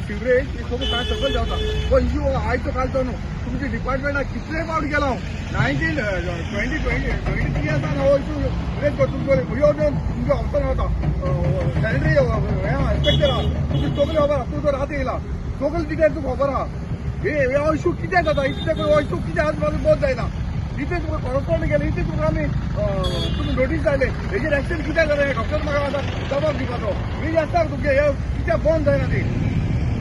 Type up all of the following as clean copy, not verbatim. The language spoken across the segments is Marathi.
सिवरेज हे सगळं काय सकल जाता पण इश्यू आयचो कालचो न्हू तुमच्या डिपार्टमेंटाक कितले फावट गेला हांव 2023 आसा हो इश्यू रेज करता तुमचो तुमचे ऑप्शन होता सॅलरी एक्सपेक्टेड आहा तुमची सगळे खबर आहा तूं जर रात येयला सगळे डिटेल तुका खबर आहा हे इश्यू कितें जाता इतले इश्यू कितें आज माझं बोध जायना इथे तुका कॉरस्पॉन्ड केले इथे तुका आमी तुमी नोटीस धाडले हेजेर एक्शन कित्याक जालें डॉक्टर म्हाका आतां जबाब दिवपाचो मी आसता तुमचे हे कित्याक बंद जायना ती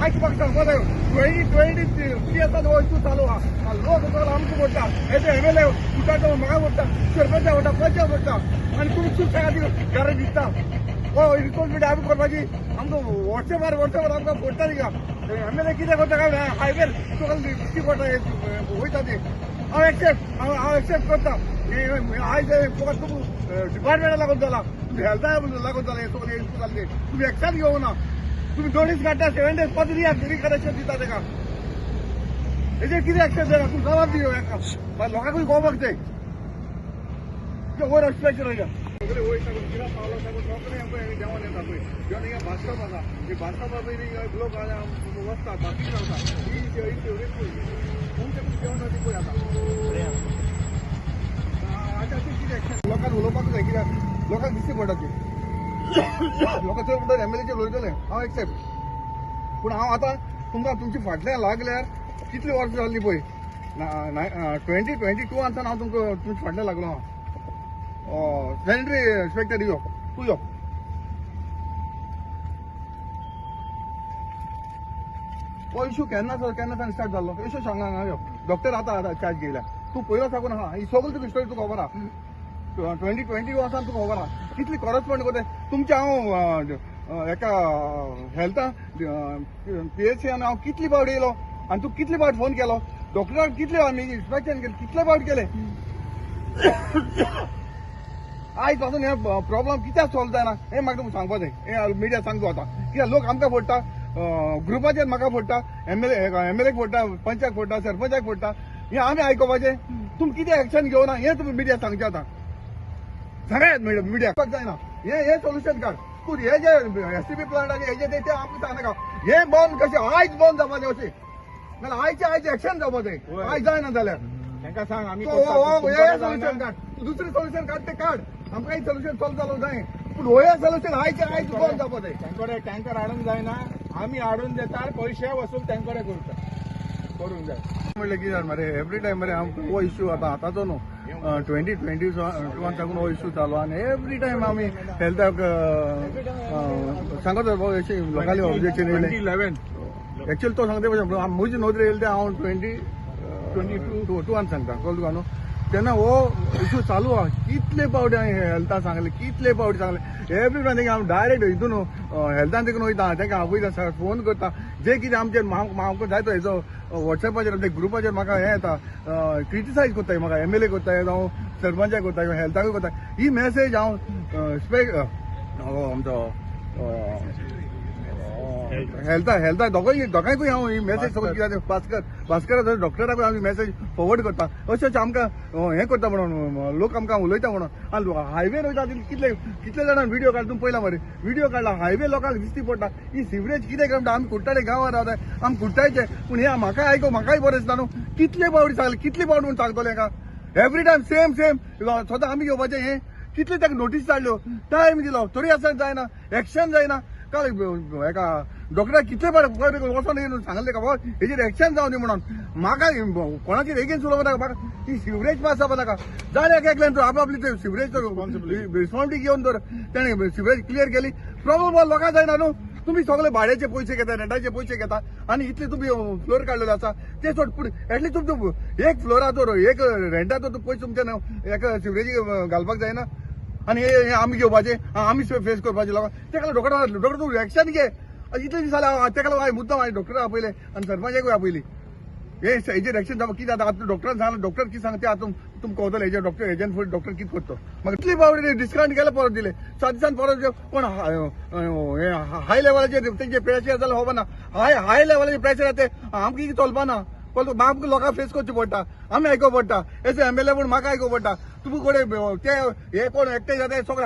आयज म्हाका सांगपा जाय 2023 आसा हो इश्यू चालू आहा लोक सगळो आमकां पडटा हे एमएलए उठाचो म्हाका पडटा सरपंचा पडटा पंचा पडटा आनी तुमी सुशेगाद घरा दिसता हो रिस्पॉन्सिबिलिटी आमी करपाची आमकां वॉट्सॅपार आमकां पडटा न्ही का एमएलए कितें करता काय हायवेर तुका दिश्टी पडटा वयता ती हांव एक्सेप्ट करता आयज फकत तुका डिपार्टमेंटा लागून जाला तुमी हेल्था लागून जाला हे सगळे इश्यू जाल्ले तुमी एक्शन घेवना तुमी नोटीस काडटा 7 days परत रिकनेक्शन दिता ताका हेजेर कितें एक्शन जायना तूं जबाब दियो हेका लोकांकूय कळपाक जाय वयर एक्सप्लेन रोयता सगळे वयता कित्याक पावलो साकून सगळे देंवन येता पळय जेन्ना हिंगा बास्टॉप आसा हे बास्टॉपा पयलीं लोक वचता बाकी रावता लोकांक उलोवपाक जाय कित्याक लोकांक दिश्टी पडटा ती लोकां चड म्हणटा एमएलएचेर उलयतले हांव एक्सेप्ट पूण हांव आतां तुमकां तुमची फाटल्यान लागल्यार कितली वर्सां जाल्ली पळय 2022 आसान हांव तुमकां तुमच्या फाटल्यान लागलो हांव सॅनिटरी इन्स्पेक्टर यो तूं यो हो इश्यू केन्ना स्टार्ट जाल्लो इश्यू सांगा हांगा यो डॉक्टर आतां चार्ज घेयला तूं पयलो साकून आहा ही सगळी तुका स्टोरी तुका खबर आहा 2020 वर्सान तुका खबर आहा कितली कॉरस्पॉन्ड करता तुमच्या हांव एका हेल्था PHCन हांव कितली फावट येयलो आनी तूं कितली फावट फोन केलो डॉक्टराक कितले आमी इन्स्पेक्शन केलें कितले फावट केले आयज पासून हे प्रॉब्लम कित्याक सॉल्व जायना हें म्हाका तुमकां सांगपा जाय हें मिडिया सांगता आतां कित्याक लोक आमकां फोडटा ग्रुपाचेर म्हाका फोडटा एमएलएक फोडटा पंचाक फोडटा सरपंचाक फोडटा हें आमी आयकोपाचें तुमी कितें एक्शन घेवना हें तुमी मिडिया सांगचें आतां सगळ्यात मिडिया जायना हे सोल्युशन काड तूं हे जे STP प्लांटाचे हेजे ते आमकां सांगनाका हे बंद कशें आयज बंद जावपाचें अशें नाल्यार आयज एक्शन जावपा जाय आयज जायना जाल्यार तांकां सांग आमी हे सोल्युशन काड तूं दुसरें सोल्युशन काड तें काड आमकां एक सोल्युशन सॉल्व जालो जाय पूण हे सोल्युशन आयज बंद जावपा जाय तांकडे टँकर हाडूंक जायना आमी हाडून देता पयशे वसूल तांकडे करता करूंक जाय म्हणलें कितें मरे एवरी टायम मरे आमकां हो इश्यू आतांचो न्हू 2022 साकून हो इश्यू चालू आनी एवरी टायम आमी हेल्थाक सांगत अशी लोकांली ऑब्जेक्शन येयलें 2011 एक्चुअली तो सांगता भशेन म्हजी नोंद येयली ते हांव 2022 सांगता कळ्ळें तुका न्हू तेन्ना हो इश्यू चालू आहा कितले फावटी हांवें हेल्था सांगलें कितले फावटी सांगलें एवरी टायम हांव डायरेक्ट हितून हेल्थान देखून वयता तांकां हांव पयता फोन करता जे कितें आमचेर म्हाका जाय तो हेजो वॉट्सॅपाचेर ग्रुपाचेर म्हाका हें येता क्रिटिसायज कोत्ताय म्हाका एमएलए कोत्ताय जावं सरपंचाक कोत्ताय हेल्थाकूय कोत्ताय ही मेसेज हांव आमचो हेल्था दोगांयकूय हांव ही मेसेज सगळी कित्याक भास्कर डॉक्टराकूय हांव ही मेसेज फॉरवर्ड करता अशें आमकां हें करता म्हणून लोक आमकां उलयता म्हणून आनी हायवेर वयता कितले जाणां व्हिडिओ काड तुमी पयला मरे व्हिडिओ काडला हायवे लोकांक दिश्टी पडटा ही सिवरेज कितें करता आमी कुट्टाळे गांवांत रावताय आमी कुट्टायचे पूण हे म्हाकाय बरें दिसता न्हू कितले फावटी सांगले कितले फावट म्हूण सांगतले हेका एवरी टायम सेम स्वता आमी घेवपाचें हें कितले ताका नोटीस धाडल्यो टायम दिलो तरी आसा जायना एक्शन जायना काल हेका डॉक्टराक कितले फावट वचोन येवन सांगले का हेजेर एक्शन जावं न्ही म्हणून म्हाका कोणाचेर एगेन्स्ट उलोवंक नाका म्हाका ती सिवरेज पास जावपा नाका जाल्यार एकल्यान तर आपली ते सिवरेज रिस्पॉन्सिबिलिटी घेवन तर तेणें सिवरेज क्लियर केली प्रॉब्लम लोकांक जायना न्हू तुम्ही सगळे भाड्याचे पयशे घेता रेंटाचे पयशे घेता आनी इतले तुम्ही फ्लोर काडलेले आसा ते सोड पूण एटलीस्ट तुमचो एक फ्लोराचो एक रेंटाचो पयशे तुमच्या एका सिवरेजी घालपाक जायना आनी हे आमी घेवपाचे आमी फेस करपाचे लोकांक तेका डॉक्टर तूं एक्शन घे इतले दीस जाले तेका लागून मुद्दाम हांवें डॉक्टर आपयले आनी सरपंचाकूय आपयली हेजेर एक्शन जावं कितें जाता आतां डॉक्टरान सांगलें डॉक्टर कितें सांगता तें आतां तुमकां कळटलें हेजेर डॉक्टर हेजेन फुडें डॉक्टर कितें करता म्हाका इतली फावटी डिस्कावंट केले परत दिले 7 दिसान परत कोण हाय लेवलाचेर तेंचे प्रेशर जाल्यार खबर ना हाय लेवलाचेर प्रेशर येता आमकां कितें चलपा ना पण आमकां लोकांक फेस करचें पडटा आमी आयकोवं पडटा एस एमएलए म्हूण म्हाका आयकोवं पडटा तुमी कोण ते हे कोण एकटे जाता सगळे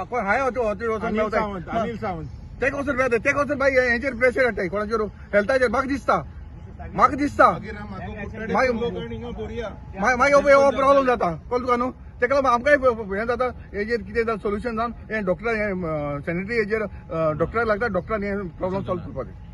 कोण हाय अनिल सावंत ते कसो बाय हेचेर प्रेशर हाडटाय कोणाचेर हेल्थाचेर म्हाका दिसता मागीर हो प्रॉब्लम जाता कळ्ळें तुका न्हू तेका लागून आमकांय हें जाता हेजेर कितें सोल्युशन जावन हे डॉक्टर सॅनिटरी हेजेर डॉक्टराक लागता डॉक्टरान हे प्रॉब्लम सॉल्व करपाक